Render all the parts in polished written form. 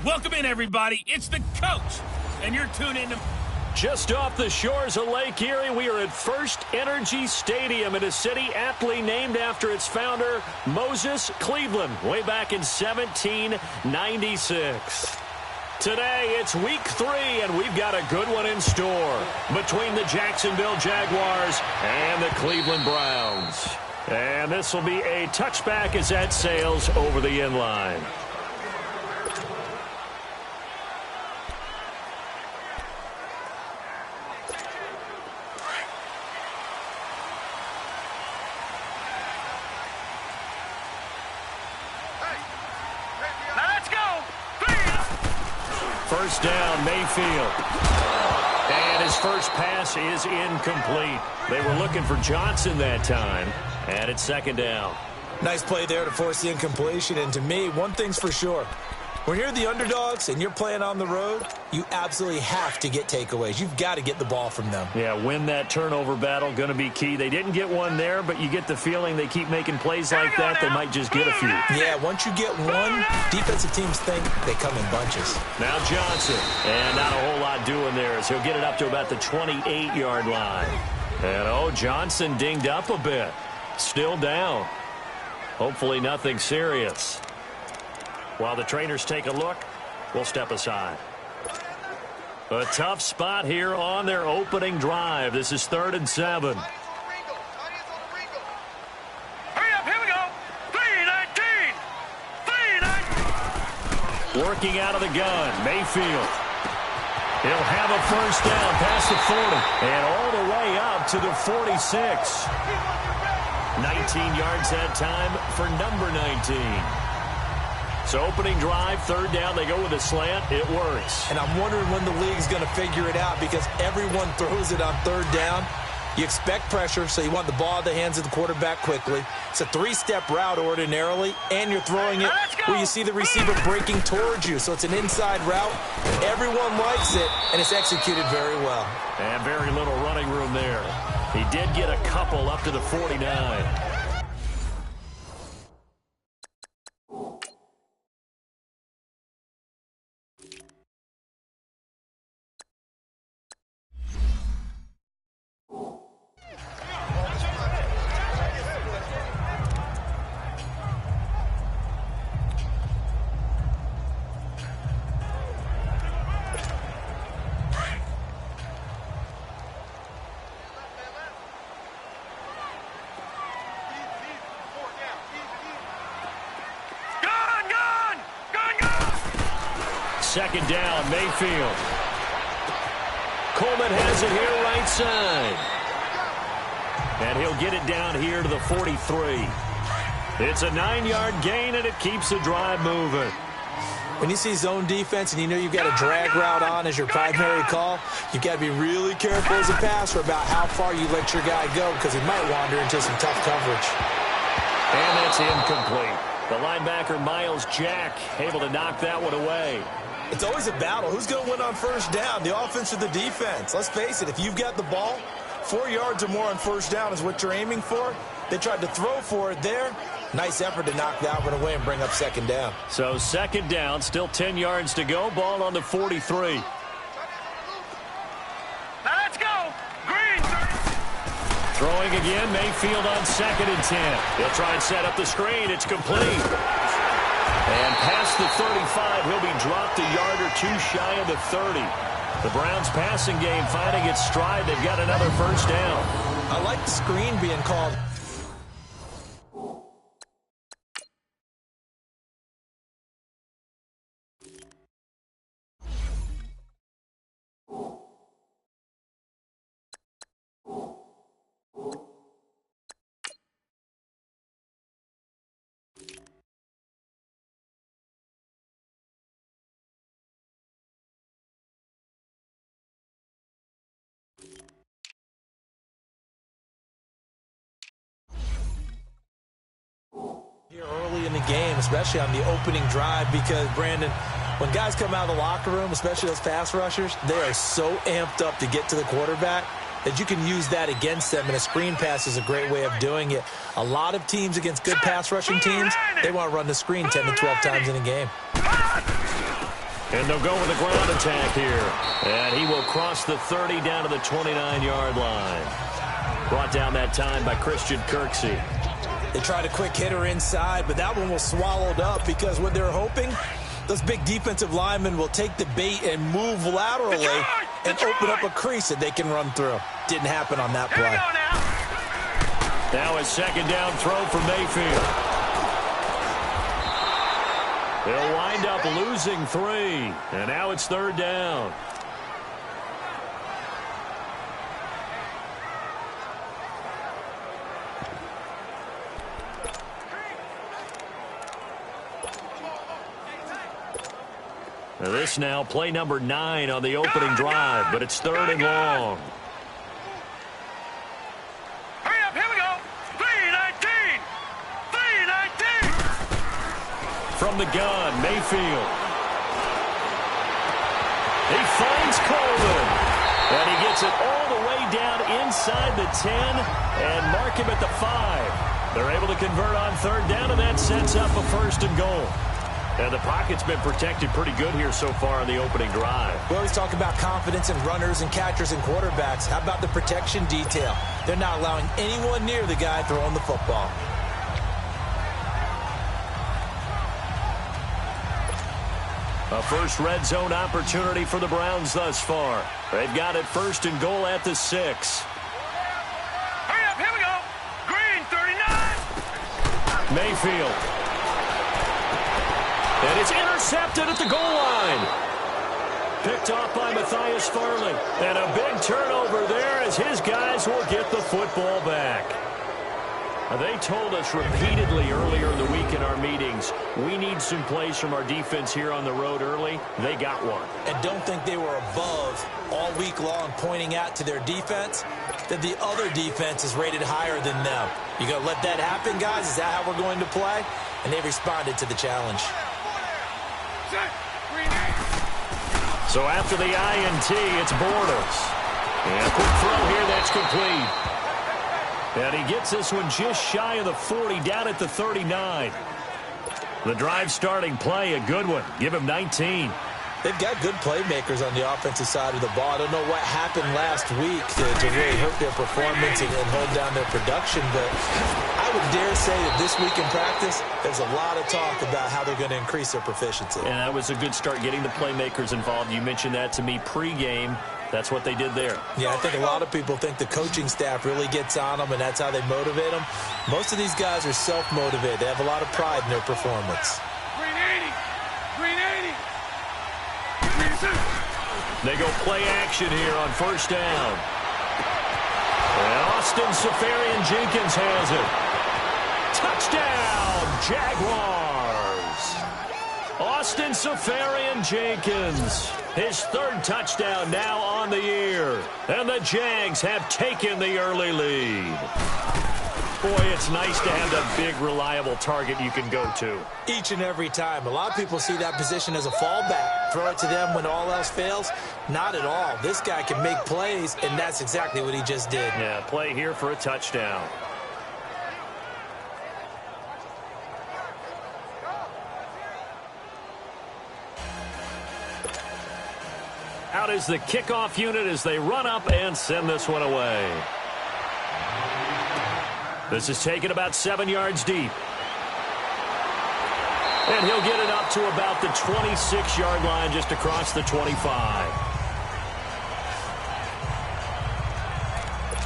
Welcome in, everybody. It's the coach, and you're tuned in to... Just off the shores of Lake Erie, we are at First Energy Stadium in a city aptly named after its founder, Moses Cleveland, way back in 1796. Today, it's week 3, and we've got a good one in store between the Jacksonville Jaguars and the Cleveland Browns. And this will be a touchback as that sails over the inline. First down, Mayfield. And his first pass is incomplete. They were looking for Johnson that time. And it's second down. Nice play there to force the incompletion. And to me, one thing's for sure. When you're the underdogs and you're playing on the road, you absolutely have to get takeaways. You've got to get the ball from them. Yeah, win that turnover battle, going to be key. They didn't get one there, but you get the feeling they keep making plays like that, they might just get a few. Yeah, once you get one, defensive teams think they come in bunches. Now Johnson, and not a whole lot doing there as he'll get it up to about the 28-yard line. And, Johnson dinged up a bit. Still down. Hopefully nothing serious. While the trainers take a look, we'll step aside. A tough spot here on their opening drive. This is 3rd and 7. Hurry up, here we go. 3-19. 3-19. Working out of the gun, Mayfield. He'll have a first down past the 40 and all the way up to the 46. 19 yards that time for number 19. So opening drive, 3rd down, they go with a slant. It works. And I'm wondering when the league's going to figure it out because everyone throws it on 3rd down. You expect pressure, so you want the ball in the hands of the quarterback quickly. It's a 3-step route ordinarily, and you're throwing it where you see the receiver breaking towards you. So it's an inside route. Everyone likes it, and it's executed very well. And very little running room there. He did get a couple up to the 49. Second down, Mayfield. Coleman has it here right side. And he'll get it down here to the 43. It's a 9-yard gain, and it keeps the drive moving. When you see zone defense and you know you've got a drag route on as your primary call, you've got to be really careful as a passer about how far you let your guy go because he might wander into some tough coverage. And that's incomplete. The linebacker, Miles Jack, able to knock that one away. It's always a battle. Who's going to win on first down, the offense or the defense? Let's face it, if you've got the ball, 4 yards or more on first down is what you're aiming for. They tried to throw for it there. Nice effort to knock that one away and bring up second down. So second down, still 10 yards to go. Ball on the 43. Now let's go. Green. Throwing again, Mayfield on 2nd and 10. He'll try and set up the screen. It's complete. And past the 35, he'll be dropped a yard or two shy of the 30. The Browns passing game finding its stride. They've got another first down. I like the screen being called. Here early in the game, especially on the opening drive, because, Brandon, when guys come out of the locker room, especially those pass rushers, they are so amped up to get to the quarterback that you can use that against them, and a screen pass is a great way of doing it. A lot of teams against good pass rushing teams, they want to run the screen 10 to 12 times in a game. And they'll go with a ground attack here. And he will cross the 30 down to the 29-yard line. Brought down that time by Christian Kirksey. They tried a quick hitter inside, but that one was swallowed up because what they're hoping, those big defensive linemen will take the bait and move laterally and open up a crease that they can run through. Didn't happen on that play. Now a second down throw for Mayfield. They'll wind up losing 3, and now it's third down. This now play number 9 on the opening drive, but it's third and long. Hurry up, here we go. 3-19. 3-19. From the gun, Mayfield. He finds Coleman. And he gets it all the way down inside the 10 and mark him at the 5. They're able to convert on third down, and that sets up a first and goal. And the pocket's been protected pretty good here so far on the opening drive. We always talk about confidence in runners and catchers and quarterbacks. How about the protection detail? They're not allowing anyone near the guy throwing the football. A first red zone opportunity for the Browns thus far. They've got it first and goal at the 6. Hurry up, here we go. Green, 39. Mayfield. And it's intercepted at the goal line. Picked off by Matthias Farley. And a big turnover there as his guys will get the football back. Now, they told us repeatedly earlier in the week in our meetings, we need some plays from our defense here on the road early. They got one. And don't think they were above all week long pointing out to their defense that the other defense is rated higher than them. You going to let that happen, guys? Is that how we're going to play? And they responded to the challenge. So after the INT, it's Bortles. And a quick throw here that's complete. And he gets this one just shy of the 40, down at the 39. The drive starting play, a good one. Give him 19. They've got good playmakers on the offensive side of the ball. I don't know what happened last week to really hurt their performance and hold down their production, but I would dare say that this week in practice, there's a lot of talk about how they're going to increase their proficiency. And that was a good start, getting the playmakers involved. You mentioned that to me pregame. That's what they did there. Yeah, I think a lot of people think the coaching staff really gets on them, and that's how they motivate them. Most of these guys are self-motivated. They have a lot of pride in their performance. Green 80. Green 80. They go play action here on first down. And Austin Seferian-Jenkins has it. Touchdown, Jaguars. Austin Seferian-Jenkins, his third touchdown now on the year. And the Jags have taken the early lead. Boy, it's nice to have that big, reliable target you can go to. Each and every time. A lot of people see that position as a fallback. Throw it to them when all else fails. Not at all. This guy can make plays, and that's exactly what he just did. Yeah, play here for a touchdown. Out is the kickoff unit as they run up and send this one away. This is taken about 7 yards deep. And he'll get it up to about the 26-yard line, just across the 25.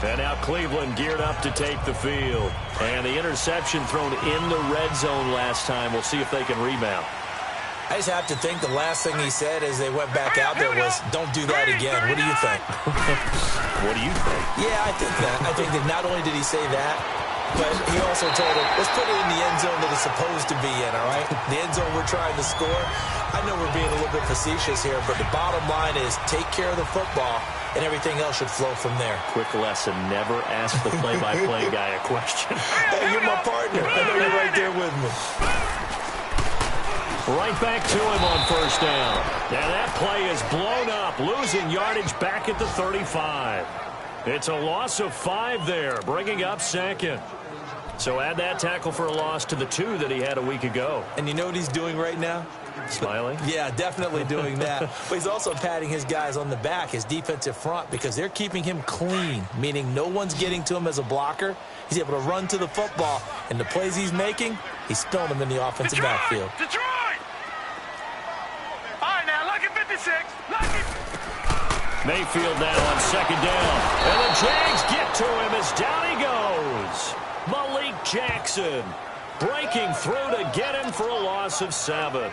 And now Cleveland geared up to take the field. And the interception thrown in the red zone last time. We'll see if they can rebound. I just have to think the last thing he said as they went back out there was, don't do that again. What do you think? What do you think? Yeah, I think that. I think that not only did he say that, but he also told him, let's put it in the end zone that it's supposed to be in, all right? The end zone we're trying to score. I know we're being a little bit facetious here, but the bottom line is take care of the football, and everything else should flow from there. Quick lesson, never ask the play-by-play guy a question. Hey, you're my partner. I know you're right there with me. Right back to him on first down. And that play is blown up, losing yardage back at the 35. It's a loss of 5 there, bringing up second. So add that tackle for a loss to the 2 that he had a week ago. And you know what he's doing right now? Smiling? Yeah, definitely doing that. But he's also patting his guys on the back, his defensive front, because they're keeping him clean, meaning no one's getting to him as a blocker. He's able to run to the football, and the plays he's making, he's spilling them in the offensive backfield. Detroit! All right, now, lucky 56. Lucky. Mayfield now on second down. And the Jags get to him as down he goes. Malik Jackson breaking through to get him for a loss of 7.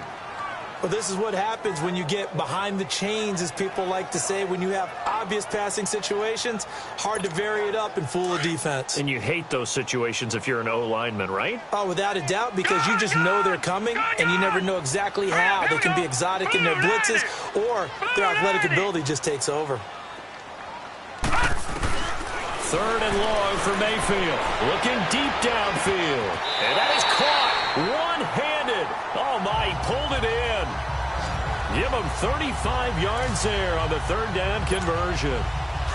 Well, this is what happens when you get behind the chains, as people like to say. When you have obvious passing situations, hard to vary it up and fool a defense. And you hate those situations if you're an O-lineman, right? Oh, without a doubt, because you just know they're coming, and you never know exactly how. They can be exotic in their blitzes, or their athletic ability just takes over. 3rd and long for Mayfield. Looking deep downfield. And that is caught one-handed. Oh, my, he pulled it in. Give him 35 yards there on the 3rd down conversion.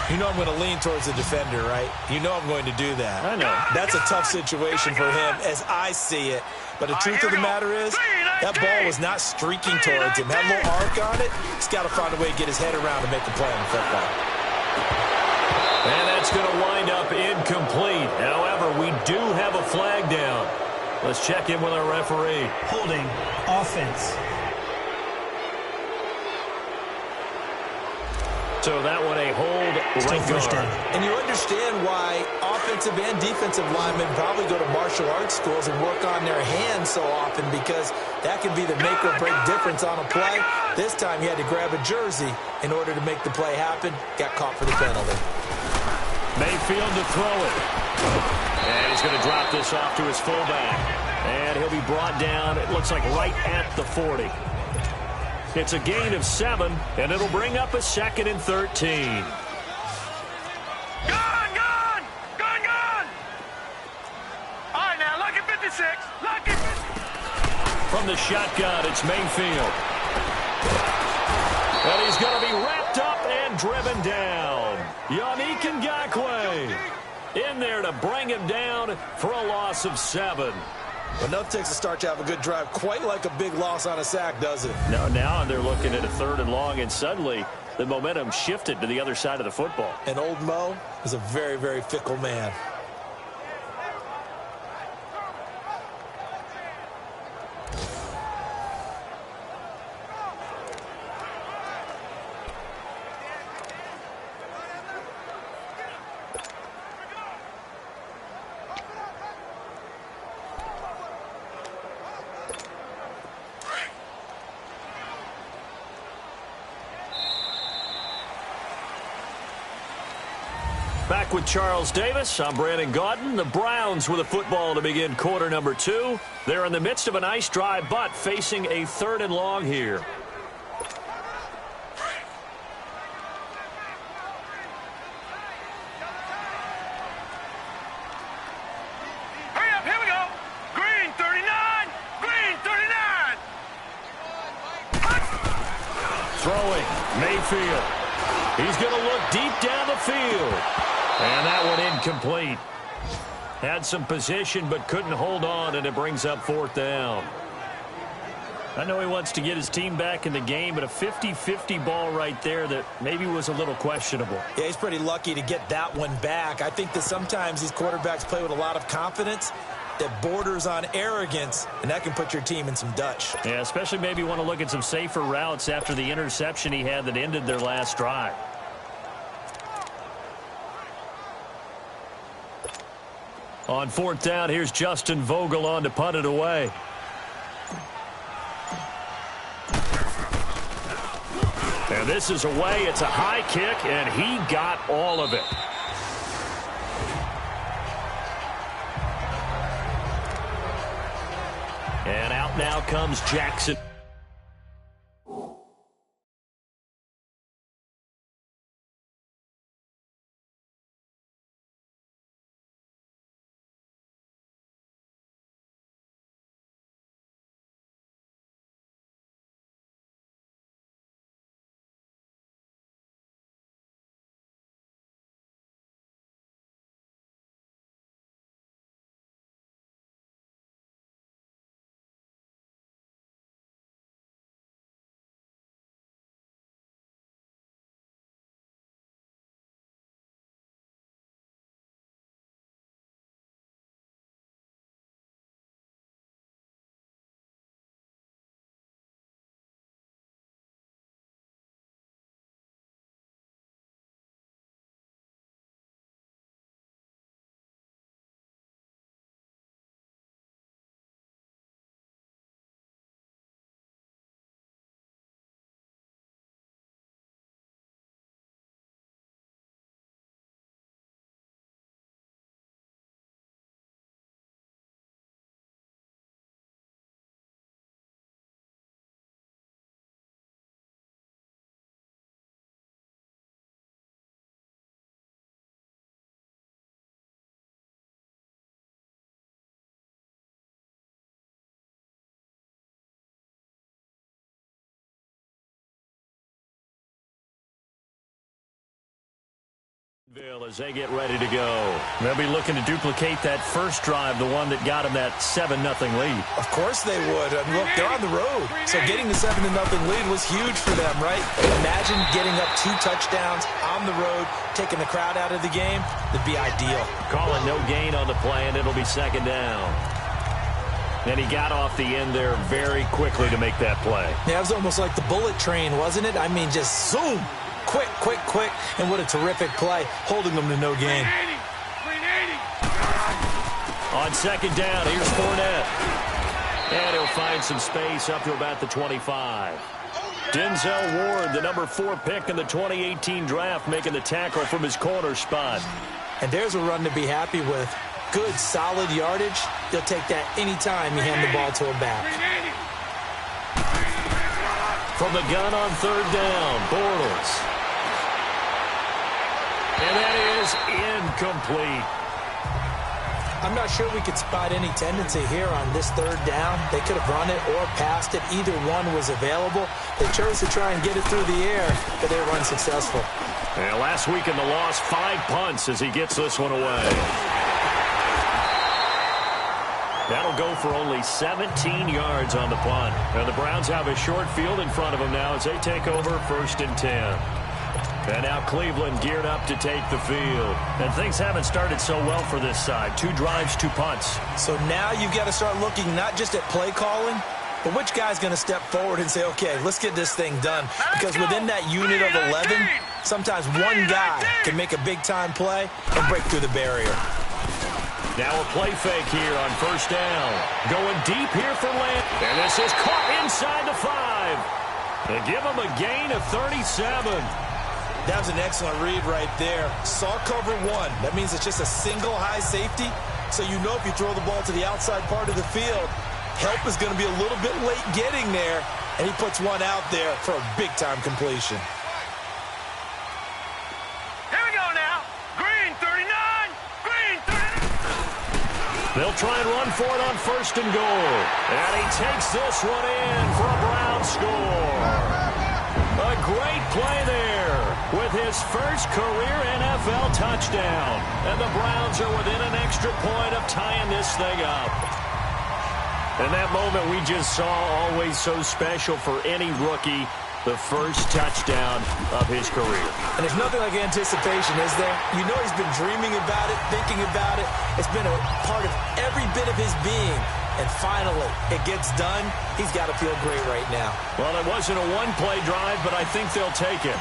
You know I'm going to lean towards the defender, right? You know I'm going to do that. I know. That's a tough situation for him as I see it. But the truth of the matter is, that ball was not streaking towards him. Had a little arc on it. He's got to find a way to get his head around and make the play on the football. And that's going to wind up incomplete. However, we do have a flag down. Let's check in with our referee. Holding offense. So that one a hold right guard. And you understand why offensive and defensive linemen probably go to martial arts schools and work on their hands so often, because that can be the make or break difference on a play. This time he had to grab a jersey in order to make the play happen. Got caught for the penalty. Mayfield to throw it. And he's going to drop this off to his fullback. And he'll be brought down, it looks like, right at the 40. It's a gain of 7, and it'll bring up a 2nd and 13. Gone, gone! Gone, gone! All right, now, lucky 56. Lucky 56. From the shotgun, it's Mayfield. And he's going to be wrapped up and driven down. Yannick Ngakoue in there to bring him down for a loss of 7. Enough takes a start to have a good drive. Quite like a big loss on a sack, does it? No, now they're looking at a 3rd and long, and suddenly the momentum shifted to the other side of the football. And old Mo is a very, very fickle man. Back with Charles Davis, I'm Brandon Gaudin. The Browns with a football to begin quarter number 2. They're in the midst of a nice drive, but facing a 3rd and long here. Hurry up, here we go. Green 39. Green 39. Throwing, Mayfield. He's going to look deep down the field. And that one incomplete. Had some position but couldn't hold on, and it brings up 4th down. I know he wants to get his team back in the game, but a 50-50 ball right there that maybe was a little questionable. Yeah, he's pretty lucky to get that one back. I think that sometimes these quarterbacks play with a lot of confidence that borders on arrogance, and that can put your team in some Dutch. Yeah, especially maybe want to look at some safer routes after the interception he had that ended their last drive. On 4th down, here's Justin Vogel on to punt it away. And this is away. It's a high kick, and he got all of it. And out now comes Jackson. As they get ready to go. They'll be looking to duplicate that first drive, the one that got them that 7-0 lead. Of course they would. I mean, look, they're on the road. So getting the 7-0 lead was huge for them, right? Imagine getting up 2 touchdowns on the road, taking the crowd out of the game. That'd be ideal. Calling no gain on the play, and it'll be 2nd down. And he got off the end there very quickly to make that play. Yeah, it was almost like the bullet train, wasn't it? I mean, just zoom. Quick, quick, quick, and what a terrific play, holding them to no gain. On 2nd down, here's Fournette. And he'll find some space up to about the 25. Denzel Ward, the number 4 pick in the 2018 draft, making the tackle from his corner spot. And there's a run to be happy with. Good, solid yardage. You'll take that anytime you hand the ball to a back. From the gun on 3rd down, Bortles. And that is incomplete. I'm not sure we could spot any tendency here on this 3rd down. They could have run it or passed it. Either one was available. They chose to try and get it through the air, but they were unsuccessful. And last week in the loss, 5 punts as he gets this one away. That'll go for only 17 yards on the punt. And the Browns have a short field in front of them now as they take over 1st and 10. And now Cleveland geared up to take the field. And things haven't started so well for this side. 2 drives, 2 punts. So now you've got to start looking not just at play calling, but which guy's going to step forward and say, okay, let's get this thing done. Because within that unit of 11, sometimes one guy can make a big-time play and break through the barrier. Now a play fake here on 1st down. Going deep here for Lamb. And this is caught inside the 5. They give him a gain of 37. That was an excellent read right there. Saw cover 1. That means it's just a single high safety. So you know if you throw the ball to the outside part of the field, help is going to be a little bit late getting there. And he puts one out there for a big-time completion. Here we go now. Green 39. Green 39. They'll try and run for it on 1st and goal. And he takes this one in for a Brown score. A great play there with his first career NFL touchdown. And the Browns are within an extra point of tying this thing up. And that moment we just saw, always so special for any rookie, the first touchdown of his career. And there's nothing like anticipation, is there? You know he's been dreaming about it, thinking about it. It's been a part of every bit of his being. And finally, it gets done. He's got to feel great right now. Well, it wasn't a one-play drive, but I think they'll take it.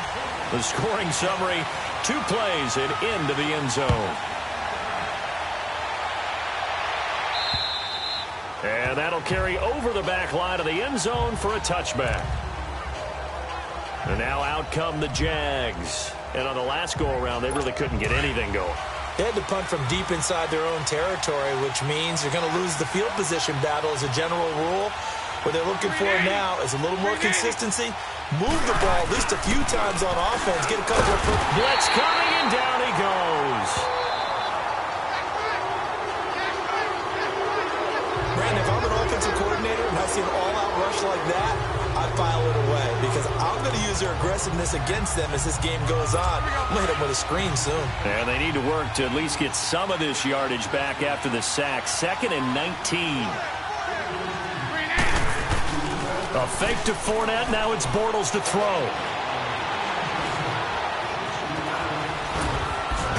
The scoring summary, 2 plays and into the end zone. And that'll carry over the back line of the end zone for a touchback. And now out come the Jags. And on the last go-around, they really couldn't get anything going. They had to punt from deep inside their own territory, which means you're going to lose the field position battle as a general rule. What they're looking for now is a little more consistency. Move the ball at least a few times on offense. Get a couple of foot. Blitz coming, and down he goes. Brandon, if I'm an offensive coordinator and I see an all-out rush like that, I'd file it away because I'm going to use their aggressiveness against them as this game goes on. I'm going to hit them with a screen soon. And they need to work to at least get some of this yardage back after the sack. 2nd and 19. A fake to Fournette. Now it's Bortles to throw.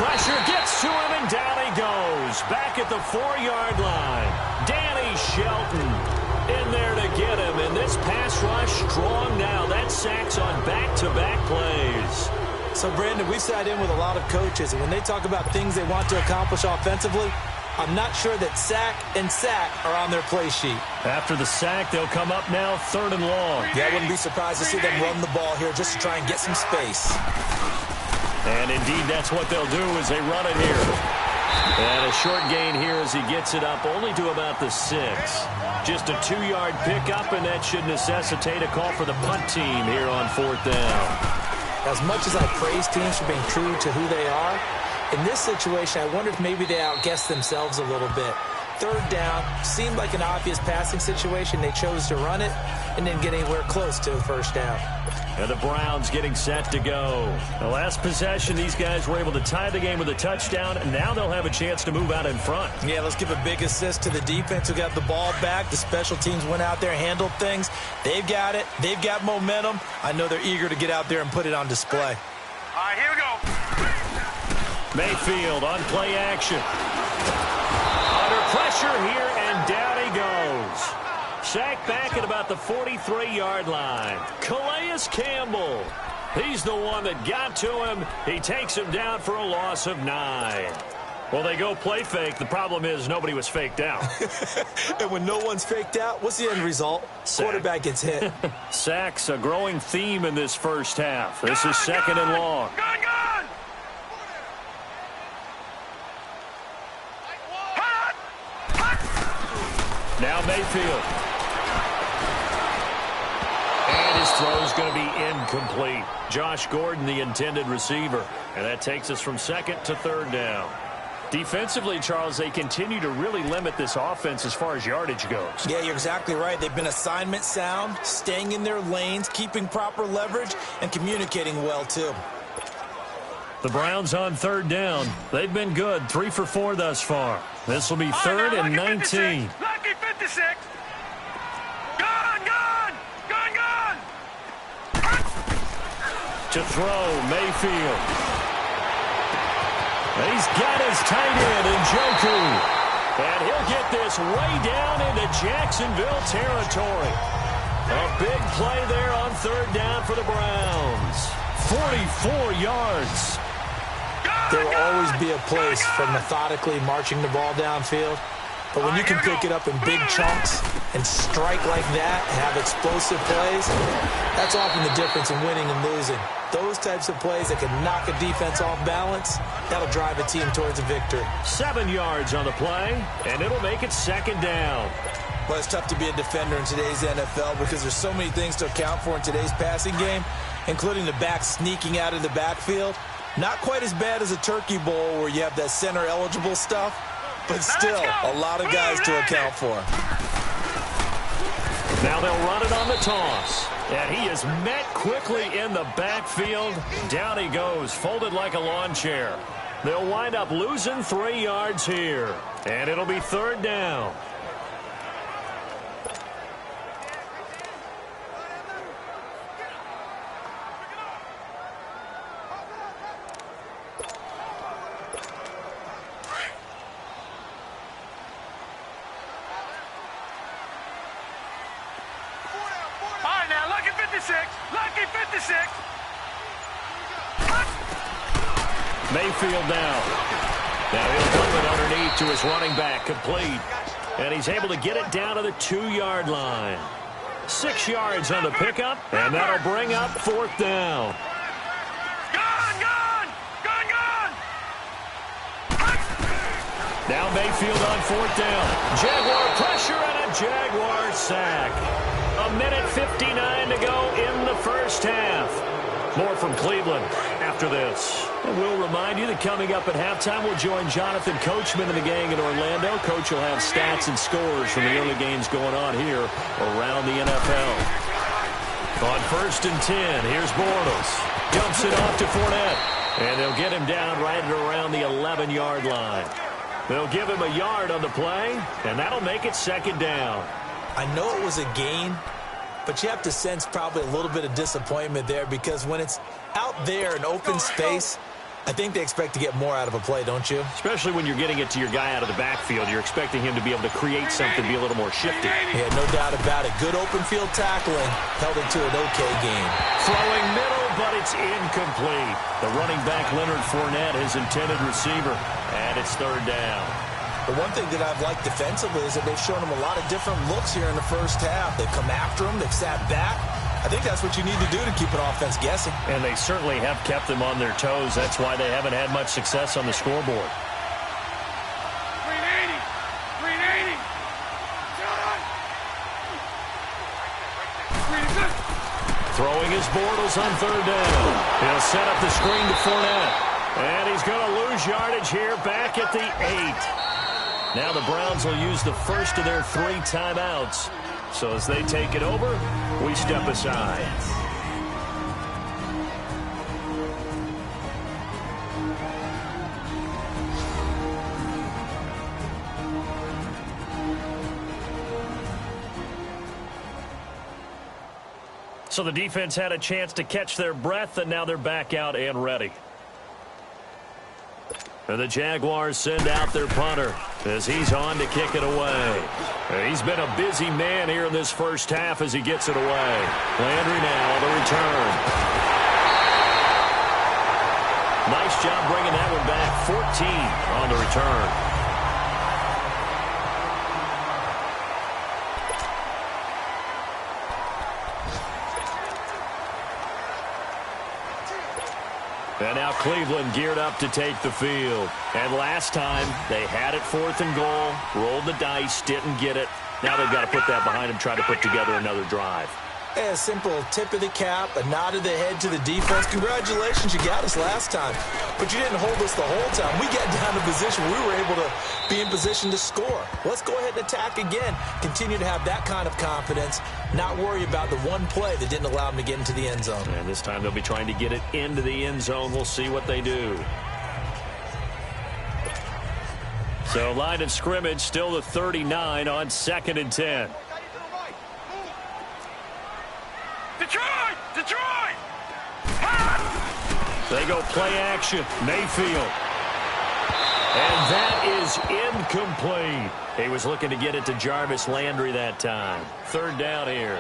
Pressure gets to him, and down he goes. Back at the 4-yard line. Danny Shelton in there to get him. And this pass rush strong now. That sack's on back-to-back plays. So, Brandon, we've sat in with a lot of coaches, and when they talk about things they want to accomplish offensively, I'm not sure that sack and sack are on their play sheet. After the sack, they'll come up now 3rd and long. Yeah, I wouldn't be surprised to see them run the ball here just to try and get some space. And indeed, that's what they'll do as they run it here. And a short gain here as he gets it up only to about the 6. Just a 2-yard pickup, and that should necessitate a call for the punt team here on 4th down. As much as I praise teams for being true to who they are, in this situation, I wonder if maybe they outguessed themselves a little bit. 3rd down, seemed like an obvious passing situation. They chose to run it and didn't get anywhere close to the 1st down. And the Browns getting set to go. The last possession, these guys were able to tie the game with a touchdown, and now they'll have a chance to move out in front. Yeah, let's give a big assist to the defense who got the ball back. The special teams went out there and handled things. They've got it. They've got momentum. I know they're eager to get out there and put it on display. All right, here we go. Mayfield on play action. Under pressure here, and down he goes. Sacked back at about the 43-yard line. Calais Campbell. He's the one that got to him. He takes him down for a loss of 9. Well, they go play fake. The problem is nobody was faked out. And when no one's faked out, what's the end result? Sack. Quarterback gets hit. Sacks, a growing theme in this first half. This is second and long. Gun! Now Mayfield. And his throw is going to be incomplete. Josh Gordon, the intended receiver. And that takes us from second to third down. Defensively, Charles, they continue to really limit this offense as far as yardage goes. Yeah, you're exactly right. They've been assignment sound, staying in their lanes, keeping proper leverage, and communicating well, too. The Browns on third down. They've been good, 3 for 4 thus far. This will be third and 19. Lucky 56. Gun! To throw, Mayfield. He's got his tight end, Njoku. And he'll get this way down into Jacksonville territory. A big play there on third down for the Browns. 44 yards. There will always be a place for methodically marching the ball downfield. But when you can pick it up in big chunks and strike like that, have explosive plays, that's often the difference in winning and losing. Those types of plays that can knock a defense off balance, that'll drive a team towards a victory. 7 yards on the play, and it'll make it second down. Well, it's tough to be a defender in today's NFL because there's so many things to account for in today's passing game, including the back sneaking out of the backfield. Not quite as bad as a turkey bowl where you have that center-eligible stuff, but still a lot of guys to account for. Now they'll run it on the toss. And he is met quickly in the backfield. Down he goes, folded like a lawn chair. They'll wind up losing 3 yards here. And it'll be third down. Lucky 56. Mayfield now. Now he'll flip it underneath to his running back, complete. And he's able to get it down to the 2-yard line. 6 yards on the pickup, and that'll bring up fourth down. Now Mayfield on fourth down. Jaguar pressure and a Jaguar sack. 1:59 to go in the first half. More from Cleveland after this. And we'll remind you that coming up at halftime, we'll join Jonathan Coachman and the gang in Orlando. Coach will have stats and scores from the early games going on here around the NFL. On 1st and 10, here's Bortles. Dumps it off to Fournette. And they'll get him down right at around the 11-yard line. They'll give him a yard on the play, and that'll make it second down. I know it was a gain, but you have to sense probably a little bit of disappointment there because when it's out there in open space, I think they expect to get more out of a play, don't you? Especially when you're getting it to your guy out of the backfield. You're expecting him to be able to create something, be a little more shifty. Yeah, no doubt about it. Good open field tackling held it to an okay game. Throwing middle, but it's incomplete. The running back, Leonard Fournette, his intended receiver, and it's third down. The one thing that I've liked defensively is that they've shown him a lot of different looks here in the first half. They've come after him. They've sat back. I think that's what you need to do to keep an offense guessing. And they certainly have kept them on their toes. That's why they haven't had much success on the scoreboard. 380. 380. Throwing his Bortles on third down. He'll set up the screen to Fournette. And he's going to lose yardage here back at the 8. Now the Browns will use the first of their 3 timeouts. So as they take it over, we step aside. So the defense had a chance to catch their breath, and now they're back out and ready. And the Jaguars send out their punter as he's on to kick it away. He's been a busy man here in this first half as he gets it away. Landry now on the return. Nice job bringing that one back. 14 on the return. And now Cleveland geared up to take the field. And last time, they had it 4th and goal, rolled the dice, didn't get it. Now they've got to put that behind them, try to put together another drive. A simple tip of the cap, a nod of the head to the defense. Congratulations, you got us last time. But you didn't hold us the whole time. We got down to position where we were able to be in position to score. Let's go ahead and attack again. Continue to have that kind of confidence. Not worry about the one play that didn't allow them to get into the end zone. And this time they'll be trying to get it into the end zone. We'll see what they do. So line of scrimmage still the 39 on 2nd and 10. Detroit! Detroit! They go play action. Mayfield. And that is incomplete. He was looking to get it to Jarvis Landry that time. 3rd down here.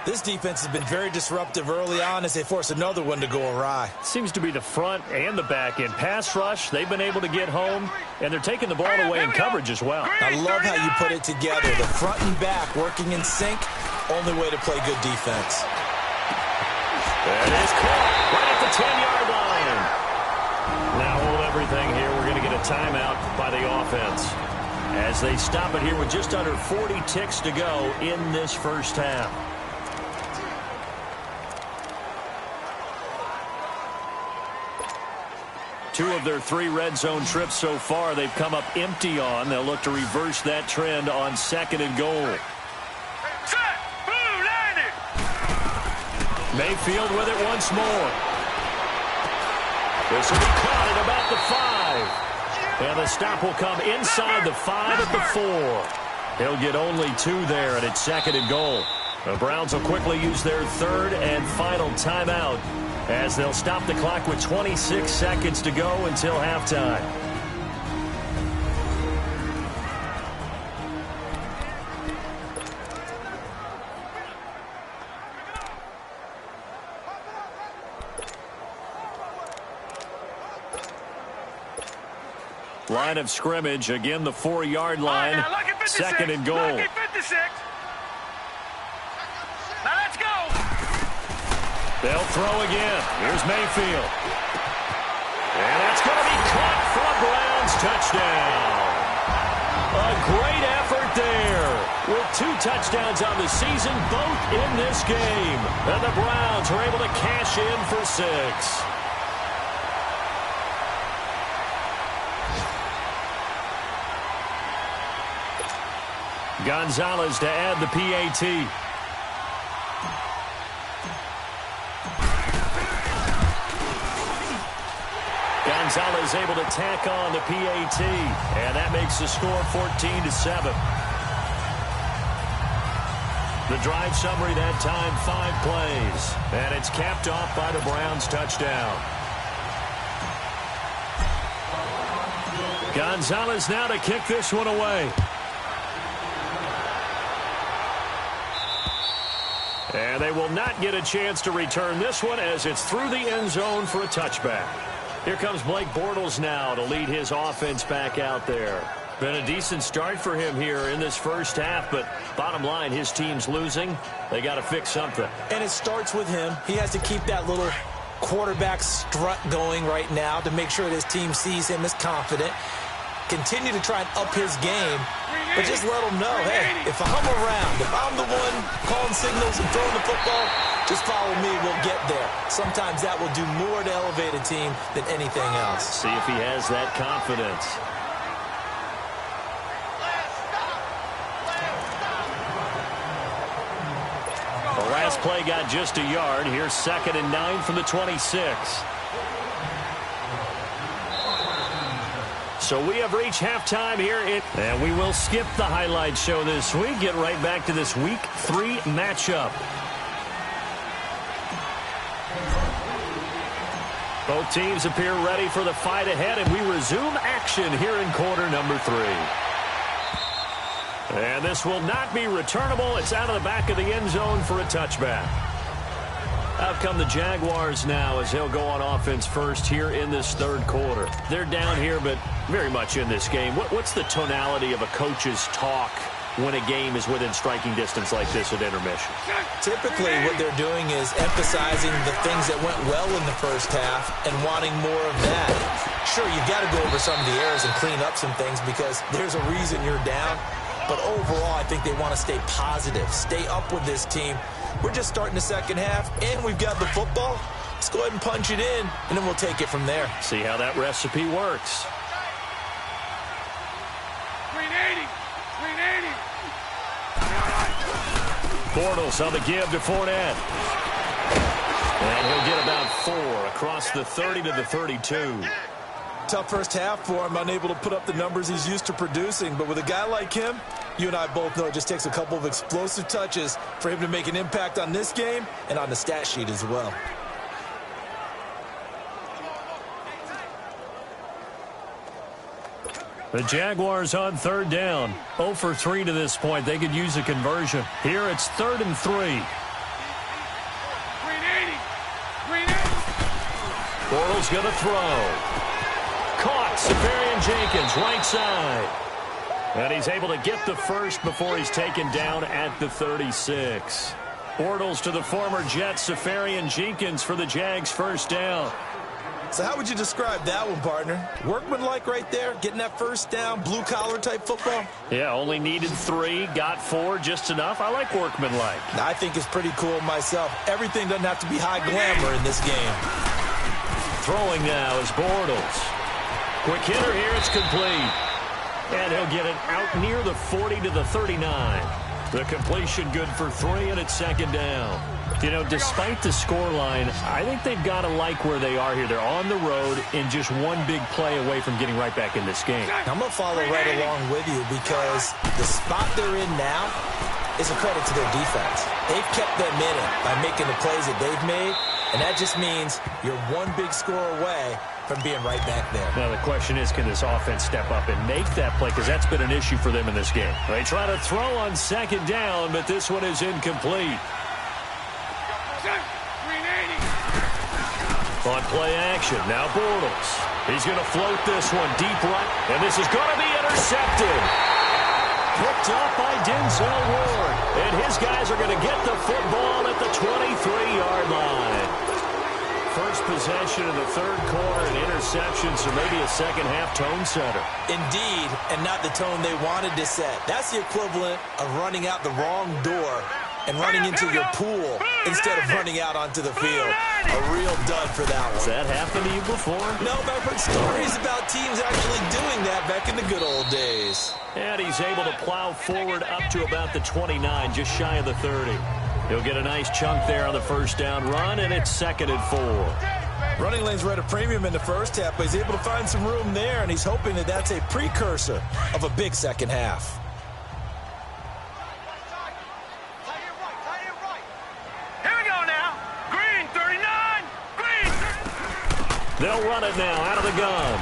This defense has been very disruptive early on as they force another one to go awry. Seems to be the front and the back end. Pass rush, they've been able to get home, and they're taking the ball away in coverage as well. I love how you put it together. The front and back working in sync. Only way to play good defense. It is caught right at the 10-yard line. Now hold everything here. We're going to get a timeout by the offense as they stop it here with just under 40 ticks to go in this first half. Two of their 3 red zone trips so far they've come up empty on. They'll look to reverse that trend on 2nd and goal. Set! Blue landed! Mayfield with it once more. This will be caught at about the 5. And the stop will come inside the 5 at the 4. He'll get only 2 there, and it's 2nd and goal. The Browns will quickly use their 3rd and final timeout as they'll stop the clock with 26 seconds to go until halftime. Line of scrimmage, again the 4-yard line, 2nd and goal. Lucky 56. Now let's go. They'll throw again. Here's Mayfield. And that's going to be caught for a Browns touchdown. A great effort there. With 2 touchdowns on the season, both in this game. And the Browns are able to cash in for 6. Gonzalez to add the PAT. Gonzalez able to tack on the PAT, and that makes the score 14-7. The drive summary that time, 5 plays, and it's capped off by the Browns touchdown. Gonzalez now to kick this one away. And they will not get a chance to return this one as it's through the end zone for a touchback. Here comes Blake Bortles now to lead his offense back out there. Been a decent start for him here in this first half, but bottom line, his team's losing. They got to fix something. And it starts with him. He has to keep that little quarterback strut going right now to make sure that his team sees him as confident. Continue to try and up his game, but just let him know, hey, if I'm around, if I'm the one calling signals and throwing the football, just follow me, we'll get there. Sometimes that will do more to elevate a team than anything else. See if he has that confidence. The last play got just a yard. Here's 2nd and 9 from the 26. So we have reached halftime here, and we will skip the highlight show this week. Get right back to this Week 3 matchup. Both teams appear ready for the fight ahead, and we resume action here in quarter number 3. And this will not be returnable. It's out of the back of the end zone for a touchback. Out come the Jaguars now as he'll go on offense first here in this third quarter. They're down here, but very much in this game. What's the tonality of a coach's talk when a game is within striking distance like this at intermission? Typically, what they're doing is emphasizing the things that went well in the first half and wanting more of that. Sure, you've got to go over some of the errors and clean up some things because there's a reason you're down. But overall, I think they want to stay positive, stay up with this team. We're just starting the second half, and we've got the football. Let's go ahead and punch it in, and then we'll take it from there. See how that recipe works. 380. 380. Bortles on the give to Fournette. And he'll get about 4 across the 30 to the 32. Tough first half for him, unable to put up the numbers he's used to producing. But with a guy like him, you and I both know it just takes a couple of explosive touches for him to make an impact on this game and on the stat sheet as well. The Jaguars on third down. 0 for 3 to this point. They could use a conversion. Here it's 3rd and 3. 380. Bortles going to throw. Caught. Safarian Jenkins, right side. And he's able to get the first before he's taken down at the 36. Bortles to the former Jet, Safarian Jenkins for the Jags' first down. So how would you describe that one, partner? Workmanlike right there, getting that first down, blue-collar type football? Yeah, only needed 3, got 4, just enough. I like workmanlike. I think it's pretty cool myself. Everything doesn't have to be high glamour in this game. Throwing now is Bortles. Quick hitter here, it's complete. And he'll get it out near the 40 to the 39. The completion good for 3, and it's second down. You know, despite the scoreline, I think they've got to like where they are here. They're on the road and just one big play away from getting right back in this game. I'm going to follow right along with you because the spot they're in now is a credit to their defense. They've kept them in it by making the plays that they've made, and that just means you're one big score away from being right back there. Now the question is, can this offense step up and make that play? Because that's been an issue for them in this game. They try to throw on second down, but this one is incomplete. 380. On play action, now Bortles. He's going to float this one deep right, and this is going to be intercepted. Picked up by Denzel Ward, and his guys are going to get the football at the 23-yard line. First possession of the third quarter, an interception, so maybe a second-half tone setter. Indeed, and not the tone they wanted to set. That's the equivalent of running out the wrong door and running into your pool instead of running out onto the field. A real dud for that one. Has that happened to you before? No, but I've heard stories about teams actually doing that back in the good old days. And he's able to plow forward up to about the 29, just shy of the 30. He'll get a nice chunk there on the first down run, and it's 2nd and 4. Running lanes were at a premium in the first half, but he's able to find some room there, and he's hoping that that's a precursor of a big second half. Here we go now. Green 39. Green. They'll run it now out of the gun.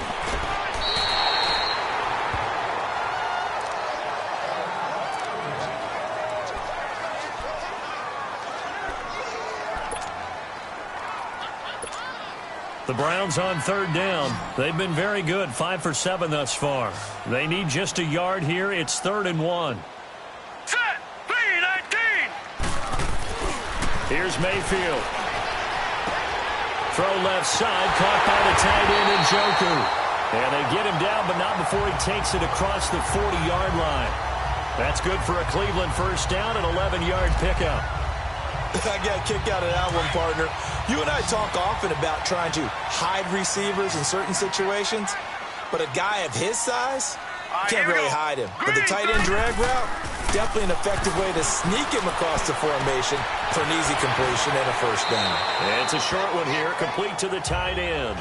The Browns on third down. They've been very good, 5 for 7 thus far. They need just a yard here. It's 3rd and 1. Set. 319. Here's Mayfield. Throw left side, caught by the tight end Njoku. And they get him down, but not before he takes it across the 40-yard line. That's good for a Cleveland first down, an 11-yard pickup. I got a kick out of that one, partner. You and I talk often about trying to hide receivers in certain situations, but a guy of his size, can't really hide him. But the tight end drag route, definitely an effective way to sneak him across the formation for an easy completion and a first down. And it's a short one here, complete to the tight end.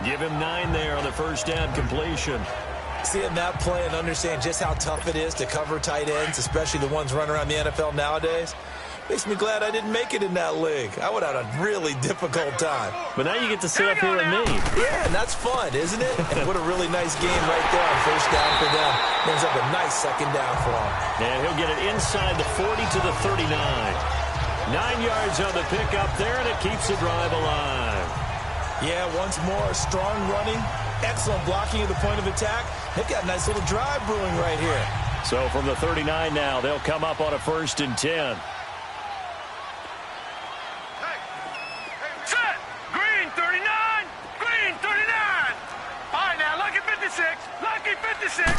Give him 9 there on the first down completion. Seeing that play and understand just how tough it is to cover tight ends, especially the ones running around the NFL nowadays, Makes me glad I didn't make it in that league. I would have had a really difficult time. But now you get to sit up here with me. Yeah, and that's fun, isn't it? And what a really nice game right there on first down for them. Brings up a nice second down for him. And he'll get it inside the 40 to the 39. 9 yards on the pickup there, and it keeps the drive alive. Yeah, once more, strong running, excellent blocking at the point of attack. They've got a nice little drive brewing right here. So from the 39 now, they'll come up on a 1st and 10. Set! Green 39! Green 39! All right, now, lucky 56! Lucky 56!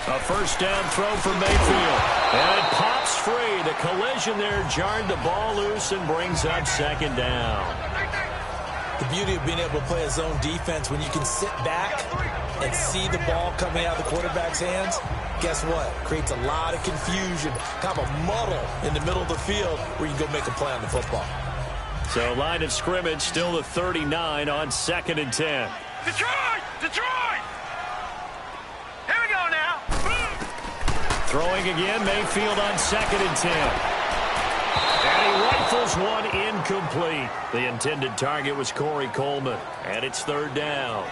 A first down throw for Mayfield. And it pops free. The collision there jarred the ball loose and brings up 2nd down. The beauty of being able to play a zone defense when you can sit back and see the ball coming out of the quarterback's hands, guess what? Creates a lot of confusion, kind of a muddle in the middle of the field where you can go make a play on the football. So line of scrimmage still the 39 on 2nd and 10. Detroit! Detroit! Here we go now. Throwing again, Mayfield on 2nd and 10. And he rifles one incomplete. The intended target was Corey Coleman. And it's 3rd down.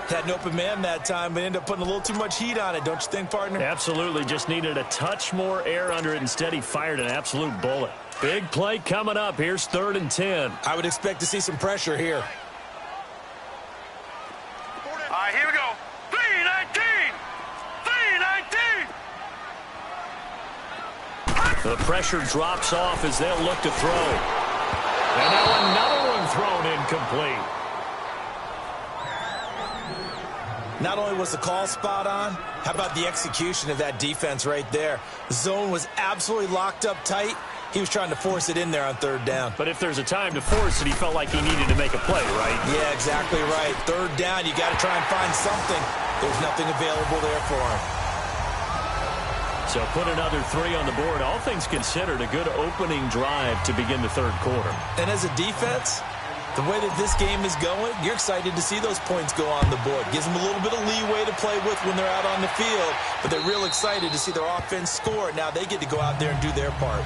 Had an open man that time, but ended up putting a little too much heat on it, don't you think, partner? Absolutely. Just needed a touch more air under it. Instead, he fired an absolute bullet. Big play coming up. Here's 3rd and 10. I would expect to see some pressure here. All right, here we go. 319! 319! The pressure drops off as they'll look to throw. And now another one thrown incomplete. Not only was the call spot on, how about the execution of that defense right there? The zone was absolutely locked up tight. He was trying to force it in there on 3rd down. But if there's a time to force it, he felt like he needed to make a play, right? Yeah, exactly right. 3rd down, you got to try and find something. There's nothing available there for him. So put another 3 on the board. All things considered, a good opening drive to begin the 3rd quarter. And as a defense, the way that this game is going, you're excited to see those points go on the board. Gives them a little bit of leeway to play with when they're out on the field, but they're real excited to see their offense score. Now they get to go out there and do their part.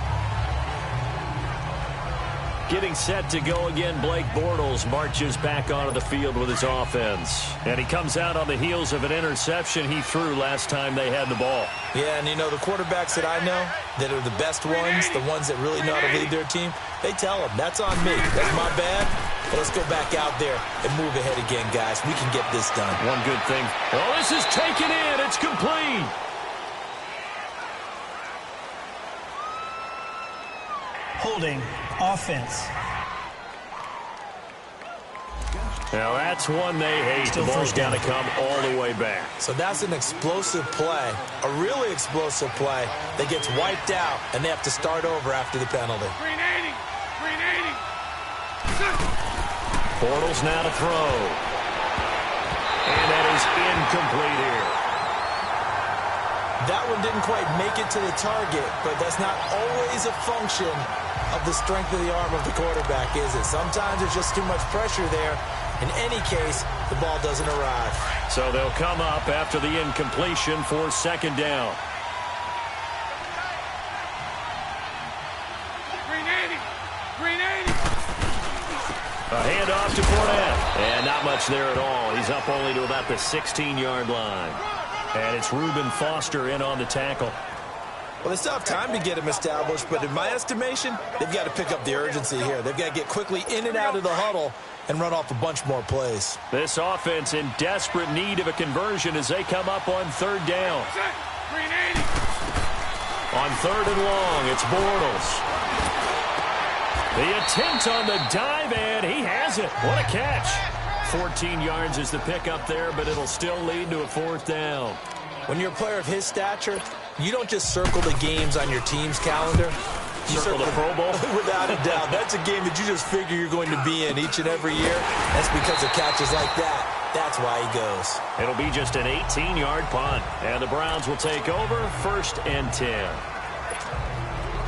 Getting set to go again, Blake Bortles marches back onto the field with his offense. And he comes out on the heels of an interception he threw last time they had the ball. Yeah, and you know, the quarterbacks that I know that are the best ones, the ones that really know how to lead their team, they tell them, that's on me. That's my bad. But let's go back out there and move ahead again, guys. We can get this done. One good thing. Oh, this is taken in. It's complete. Holding. Offense. Now that's one they hate. The ball's got to come all the way back. So that's an explosive play, a really explosive play that gets wiped out, and they have to start over after the penalty. Green 80! Green 80! Bortles now to throw. And that is incomplete here. That one didn't quite make it to the target, but that's not always a function of the strength of the arm of the quarterback, is it? Sometimes there's just too much pressure there. In any case, the ball doesn't arrive. So they'll come up after the incompletion for 2nd down. Green 80! Green 80! A handoff to Fournette. And not much there at all. He's up only to about the 16-yard line. And it's Reuben Foster in on the tackle. Well, they still have time to get him established, but in my estimation, they've got to pick up the urgency here. They've got to get quickly in and out of the huddle and run off a bunch more plays. This offense in desperate need of a conversion as they come up on 3rd down. Green 80! On 3rd and long, it's Bortles. The attempt on the dive, and he has it. What a catch. 14 yards is the pickup there, but it'll still lead to a 4th down. When you're a player of his stature, you don't just circle the games on your team's calendar. You circle the Pro Bowl? Without a doubt. That's a game that you just figure you're going to be in each and every year. That's because of catches like that. That's why he goes. It'll be just an 18-yard punt. And the Browns will take over 1st and 10.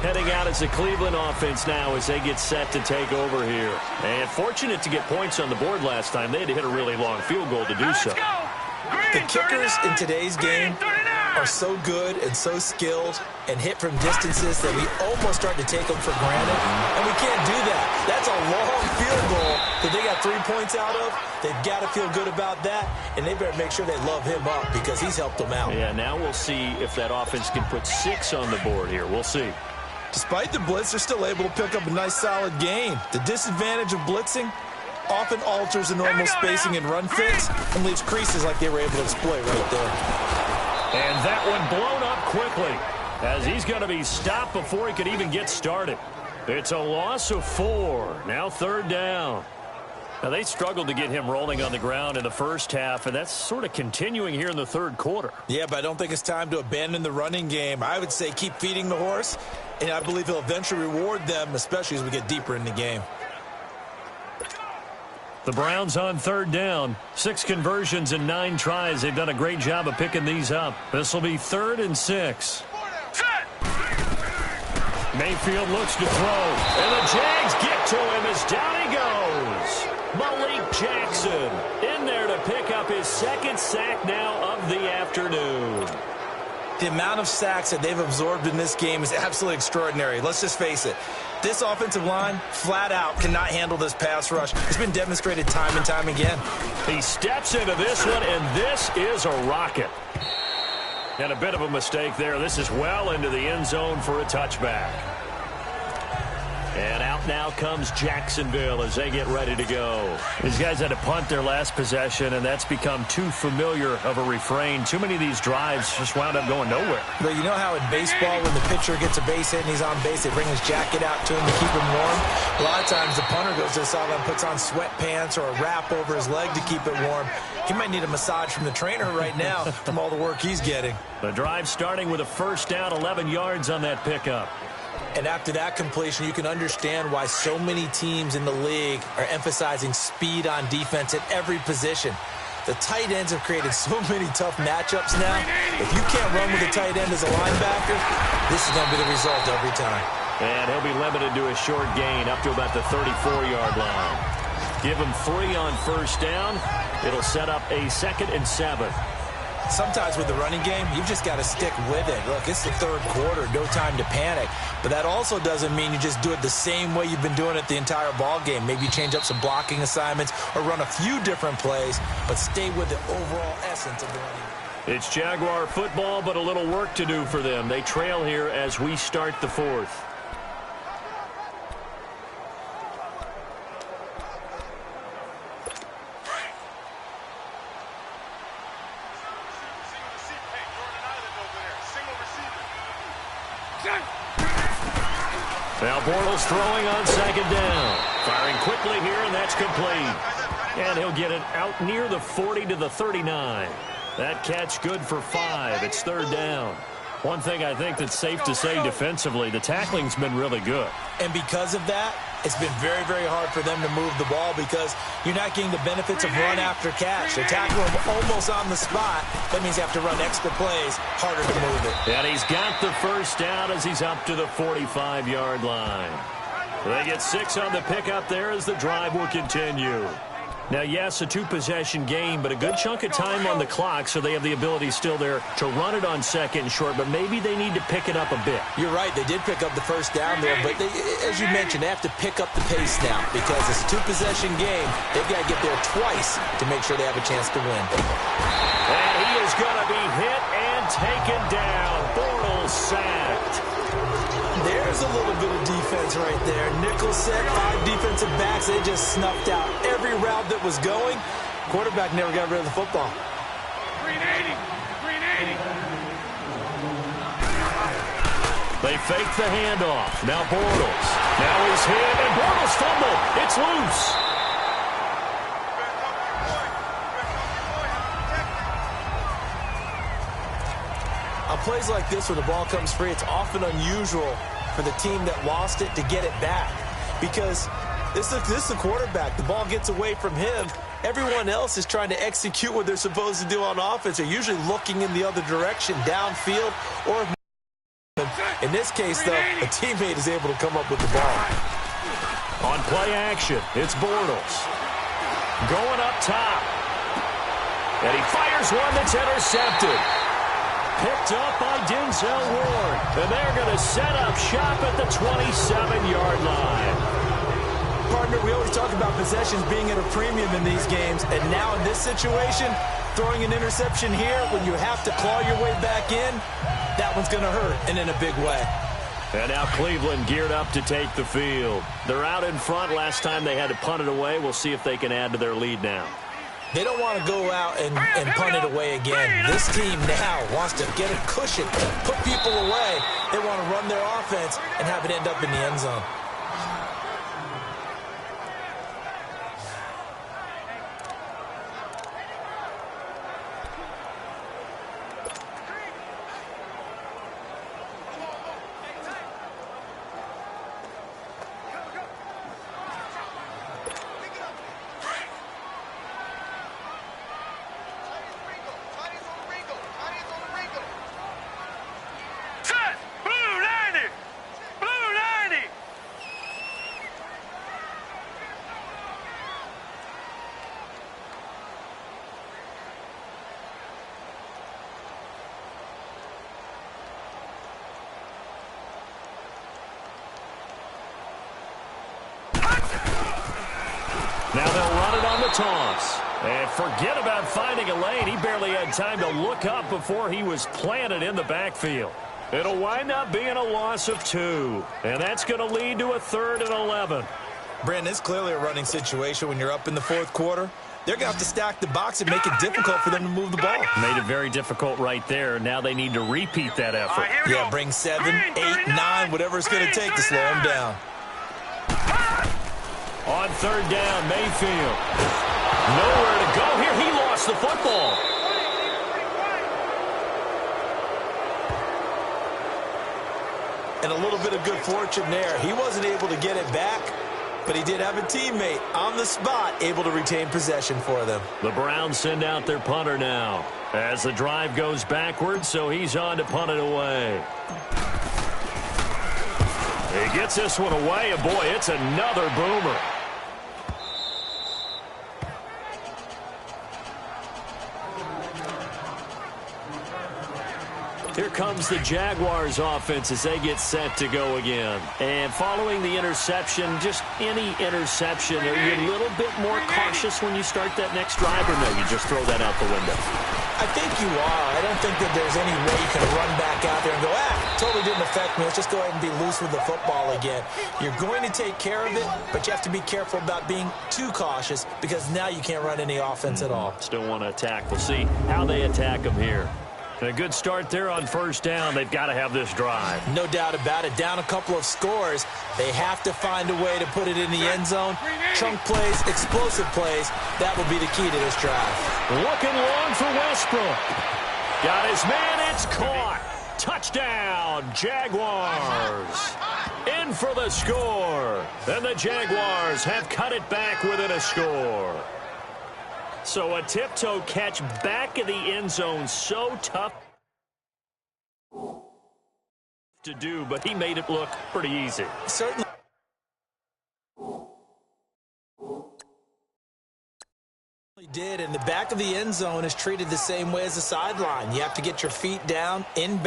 Heading out as the Cleveland offense now as they get set to take over here. And fortunate to get points on the board last time. They had to hit a really long field goal to do so. The kickers in today's game are so good and so skilled and hit from distances that we almost start to take them for granted, and we can't do that. That's a long field goal that they got 3 points out of. They've got to feel good about that, and they better make sure they love him up because he's helped them out. Yeah, now we'll see if that offense can put 6 on the board here. We'll see. Despite the blitz, they're still able to pick up a nice, solid gain. The disadvantage of blitzing often alters the normal spacing and run fits and leaves creases like they were able to exploit right there. And that one blown up quickly as he's going to be stopped before he could even get started. It's a loss of 4. Now 3rd down. Now they struggled to get him rolling on the ground in the first half, and that's sort of continuing here in the 3rd quarter. Yeah, but I don't think it's time to abandon the running game. I would say keep feeding the horse, and I believe he'll eventually reward them, especially as we get deeper in the game. The Browns on 3rd down. 6 conversions in 9 tries. They've done a great job of picking these up. This will be 3rd and 6. Mayfield looks to throw, and the Jags get to him as down he goes. Malik Jackson in there to pick up his 2nd sack now of the afternoon. The amount of sacks that they've absorbed in this game is absolutely extraordinary. Let's just face it. This offensive line, flat out, cannot handle this pass rush. It's been demonstrated time and time again. He steps into this one, and this is a rocket. And a bit of a mistake there. This is well into the end zone for a touchback. And out now comes Jacksonville as they get ready to go. These guys had to punt their last possession, and that's become too familiar of a refrain. Too many of these drives just wound up going nowhere. But you know how in baseball, when the pitcher gets a base hit and he's on base, they bring his jacket out to him to keep him warm? A lot of times the punter goes to the sideline, puts on sweatpants or a wrap over his leg to keep it warm. He might need a massage from the trainer right now from all the work he's getting. The drive starting with a 1st down, 11 yards on that pickup. And after that completion, you can understand why so many teams in the league are emphasizing speed on defense at every position. The tight ends have created so many tough matchups now. If you can't run with a tight end as a linebacker, this is going to be the result every time. And he'll be limited to a short gain up to about the 34-yard line. Give him 3 on 1st down. It'll set up a 2nd and 7. Sometimes with the running game, you've just got to stick with it. Look, it's the 3rd quarter, no time to panic. But that also doesn't mean you just do it the same way you've been doing it the entire ball game. Maybe change up some blocking assignments or run a few different plays, but stay with the overall essence of the running game. It's Jaguar football, but a little work to do for them. They trail here as we start the 4th. Now Bortles throwing on 2nd down. Firing quickly here, and that's complete. And he'll get it out near the 40 to the 39. That catch good for 5. It's 3rd down. One thing I think that's safe to say defensively, the tackling's been really good. And because of that, it's been very, very hard for them to move the ball because you're not getting the benefits of run after catch. They tackle him almost on the spot. That means you have to run extra plays, harder to move it. And he's got the 1st down as he's up to the 45-yard line. They get 6 on the pickup there as the drive will continue. Now, yes, a 2-possession game, but a good chunk of time on the clock, so they have the ability still there to run it on 2nd and short, but maybe they need to pick it up a bit. You're right. They did pick up the 1st down there, but as you mentioned, they have to pick up the pace now because it's a 2-possession game. They've got to get there twice to make sure they have a chance to win. And he is going to be hit and taken down. Bortles sacked. There's a little bit of defense right there. Nickel set, 5 defensive backs. They just snuffed out every route that was going. Quarterback never got rid of the football. 380. 380. They fake the handoff. Now Bortles. Now he's hit, and Bortles fumbled. It's loose. On plays like this where the ball comes free, it's often unusual for the team that lost it to get it back because this is the quarterback. The ball gets away from him. Everyone else is trying to execute what they're supposed to do on offense. They're usually looking in the other direction, downfield, or in this case, though, a teammate is able to come up with the ball. On play action, it's Bortles. Going up top. And he fires one that's intercepted. Picked up by Denzel Ward. And they're going to set up shop at the 27-yard line. Partner, we always talk about possessions being at a premium in these games. And now in this situation, throwing an interception here when you have to claw your way back in, that one's going to hurt, and in a big way. And now Cleveland geared up to take the field. They're out in front. Last time they had to punt it away. We'll see if they can add to their lead now. They don't want to go out and punt it away again. This team now wants to get a cushion, put people away. They want to run their offense and have it end up in the end zone. Now they'll run it on the toss. And forget about finding a lane. He barely had time to look up before he was planted in the backfield. It'll wind up being a loss of 2. And that's going to lead to a 3rd and 11. Brandon, it's clearly a running situation when you're up in the 4th quarter. They're going to have to stack the box and make it difficult for them to move the ball. Made it very difficult right there. Now they need to repeat that effort. Yeah, bring 7, 8, 9, whatever it's going to take to slow them down. On 3rd down, Mayfield. Nowhere to go here. He lost the football. And a little bit of good fortune there. He wasn't able to get it back, but he did have a teammate on the spot able to retain possession for them. The Browns send out their punter now as the drive goes backwards, so he's on to punt it away. He gets this one away, and boy, it's another boomer. Here comes the Jaguars offense as they get set to go again. And following the interception, just any interception, are you a little bit more cautious when you start that next drive, or no, you just throw that out the window? I think you are. I don't think that there's any way you can run back out there and go, totally didn't affect me. Let's just go ahead and be loose with the football again. You're going to take care of it, but you have to be careful about being too cautious because now you can't run any offense at all. Still want to attack. We'll see how they attack them here. And a good start there on 1st down. They've got to have this drive. No doubt about it. Down a couple of scores. They have to find a way to put it in the end zone. Chunk plays, explosive plays. That will be the key to this drive. Looking long for Westbrook. Got his man. It's caught. Touchdown, Jaguars. In for the score. And the Jaguars have cut it back within a score. So a tiptoe catch back in the end zone, so tough to do, but he made it look pretty easy. Certainly did, and the back of the end zone is treated the same way as the sideline. You have to get your feet down, in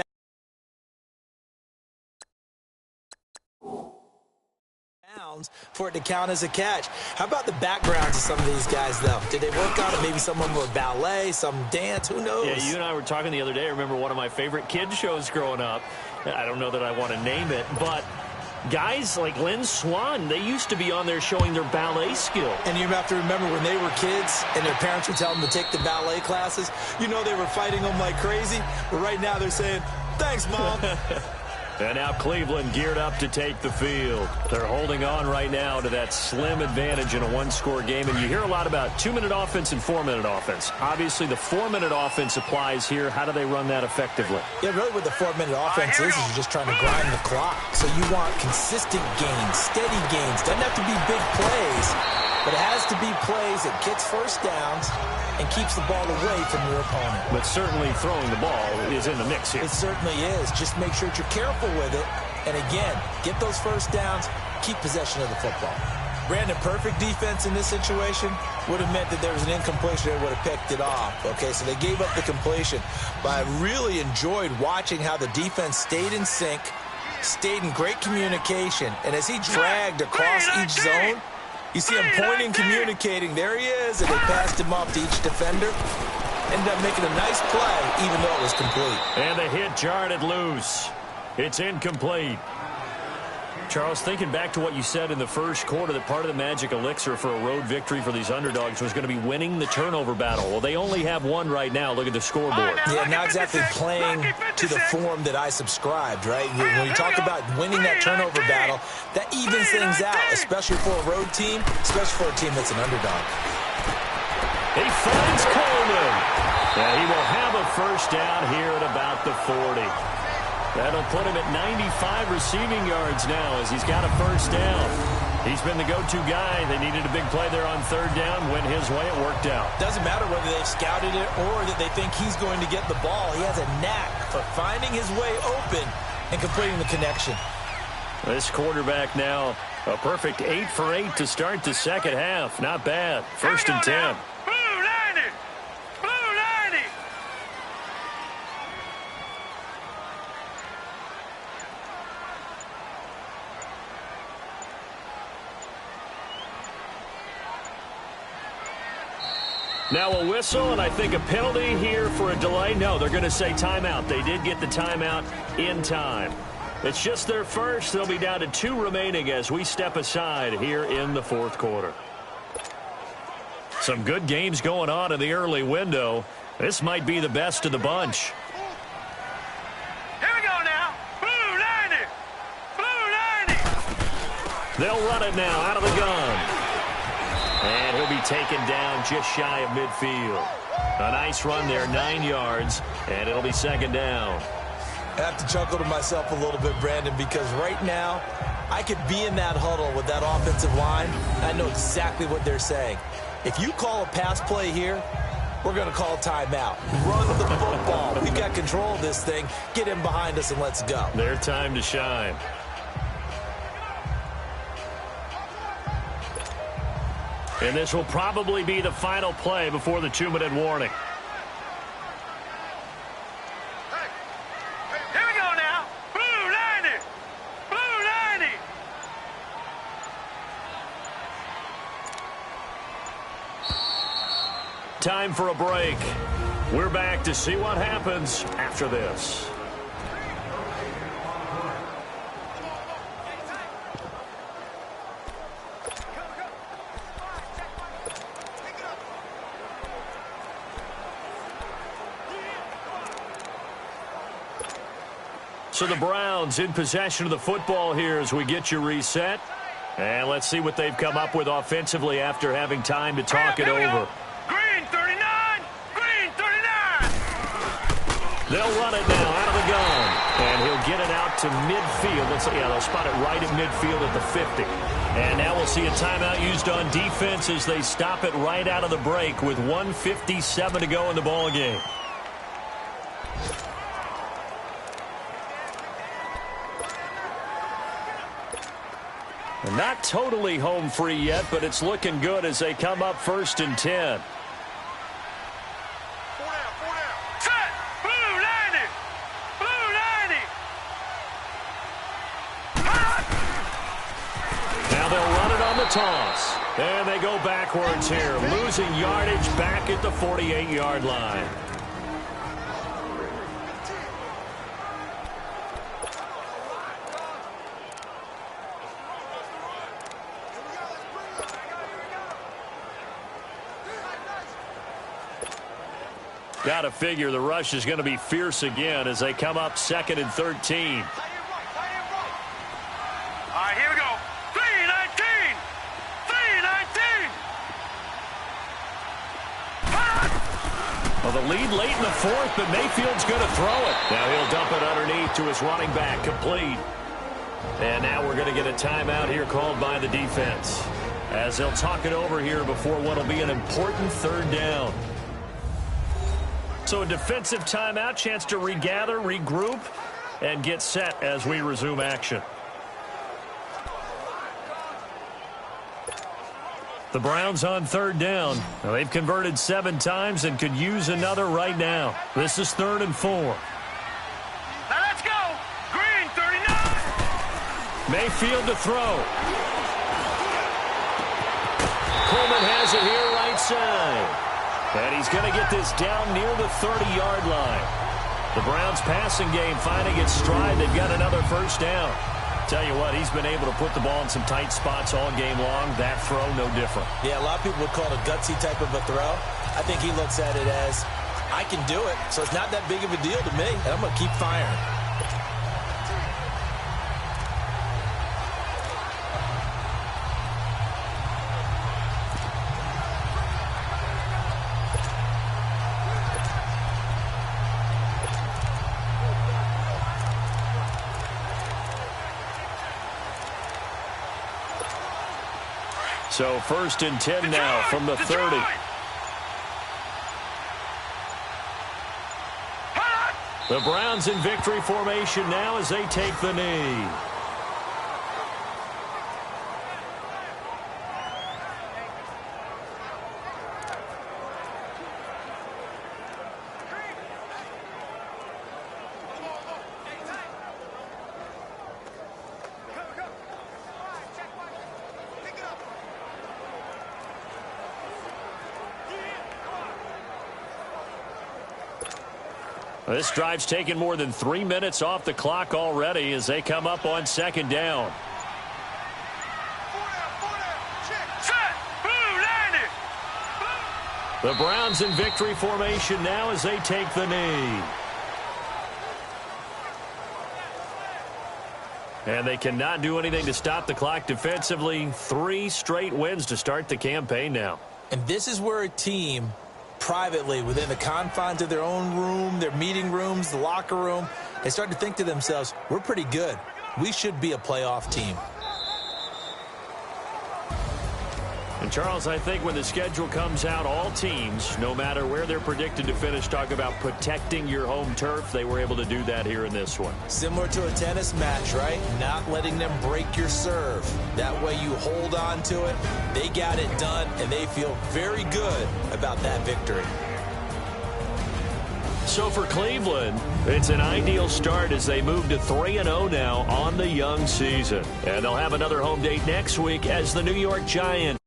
for it to count as a catch. How about the backgrounds of some of these guys, though? Did they work on it? Maybe some of them were ballet, some dance, who knows? Yeah, you and I were talking the other day. I remember one of my favorite kids shows growing up. I don't know that I want to name it, but guys like Lynn Swan, they used to be on there showing their ballet skill. And you have to remember when they were kids and their parents would tell them to take the ballet classes, you know they were fighting them like crazy. But right now they're saying, thanks, Mom. And now Cleveland geared up to take the field. They're holding on right now to that slim advantage in a one-score game. And you hear a lot about 2-minute offense and 4-minute offense. Obviously, the 4-minute offense applies here. How do they run that effectively? Yeah, really what the 4-minute offense is you're just trying to grind the clock. So you want consistent gains, steady gains. Doesn't have to be big plays, but it has to be plays that gets first downs and keeps the ball away from your opponent. But certainly throwing the ball is in the mix here. It certainly is. Just make sure that you're careful with it. And again, get those first downs, keep possession of the football. Brandon, perfect defense in this situation would have meant that there was an incompletion that would have picked it off. Okay, so they gave up the completion. But I really enjoyed watching how the defense stayed in sync, stayed in great communication. And as he dragged across each zone, you see him pointing, communicating. There he is, and they passed him off to each defender. Ended up making a nice play, even though it was complete. And the hit jarred it loose. It's incomplete. Charles, thinking back to what you said in the first quarter, that part of the magic elixir for a road victory for these underdogs was going to be winning the turnover battle. Well, they only have one right now. Look at the scoreboard. Yeah, not exactly playing to the form that I subscribed, right? When you talk about winning that turnover battle, that evens things out, especially for a road team, especially for a team that's an underdog. He finds Coleman. Yeah, he will have a first down here at about the 40. That'll put him at 95 receiving yards now as he's got a first down. He's been the go-to guy. They needed a big play there on third down. Went his way. It worked out. Doesn't matter whether they've scouted it or that they think he's going to get the ball. He has a knack for finding his way open and completing the connection. This quarterback now, a perfect 8 for 8 to start the second half. Not bad. First and 10. Now a whistle, and I think a penalty here for a delay. No, they're going to say timeout. They did get the timeout in time. It's just their first. They'll be down to 2 remaining as we step aside here in the fourth quarter. Some good games going on in the early window. This might be the best of the bunch. Here we go now. Blue 90. Blue 90. They'll run it now out of the gun. And he'll be taken down just shy of midfield. A nice run there, 9 yards, and it'll be second down. I have to chuckle to myself a little bit, Brandon, because right now I could be in that huddle with that offensive line. I know exactly what they're saying. If you call a pass play here, we're going to call timeout. Run the football. We've got control of this thing. Get in behind us and let's go. Their time to shine. And this will probably be the final play before the 2-minute warning. Here we go now. Blue 90. Blue 90. Time for a break. We're back to see what happens after this. So the Browns in possession of the football here as we get you reset. And let's see what they've come up with offensively after having time to talk it over. Green 39. Green 39. They'll run it now out of the gun. And he'll get it out to midfield. Let's see, yeah, they'll spot it right at midfield at the 50. And now we'll see a timeout used on defense as they stop it right out of the break with 1:57 to go in the ball game. Not totally home free yet, but it's looking good as they come up first and 10. Set. Blue 90. Blue 90. Now they'll run it on the toss. And they go backwards here, losing yardage back at the 48-yard line. Got to figure the rush is going to be fierce again as they come up second and 13. All right, here we go. 319. 319. Well, the lead late in the fourth, but Mayfield's going to throw it. Now he'll dump it underneath to his running back, complete. And now we're going to get a timeout here called by the defense as they'll talk it over here before what will be an important third down. So a defensive timeout, chance to regather, regroup, and get set as we resume action. The Browns on third down. Now, they've converted 7 times and could use another right now. This is 3rd and 4. Now let's go. Green, 39. Mayfield to throw. Coleman has it here right side. And he's going to get this down near the 30-yard line. The Browns passing game finding its stride. They've got another first down. Tell you what, he's been able to put the ball in some tight spots all game long. That throw, no different. Yeah, a lot of people would call it a gutsy type of a throw. I think he looks at it as, I can do it, so it's not that big of a deal to me, and I'm going to keep firing. So 1st and 10 now from the 30. The Browns in victory formation now as they take the knee. This drive's taken more than 3 minutes off the clock already as they come up on 2nd down. The Browns in victory formation now as they take the knee. And they cannot do anything to stop the clock defensively. 3 straight wins to start the campaign now. And this is where a team privately, within the confines of their own room, their meeting rooms, the locker room, they start to think to themselves, we're pretty good. We should be a playoff team. And, Charles, I think when the schedule comes out, all teams, no matter where they're predicted to finish, talk about protecting your home turf. They were able to do that here in this one. Similar to a tennis match, right? Not letting them break your serve. That way you hold on to it. They got it done, and they feel very good about that victory. So for Cleveland, it's an ideal start as they move to 3-0 now on the young season. And they'll have another home date next week as the New York Giants.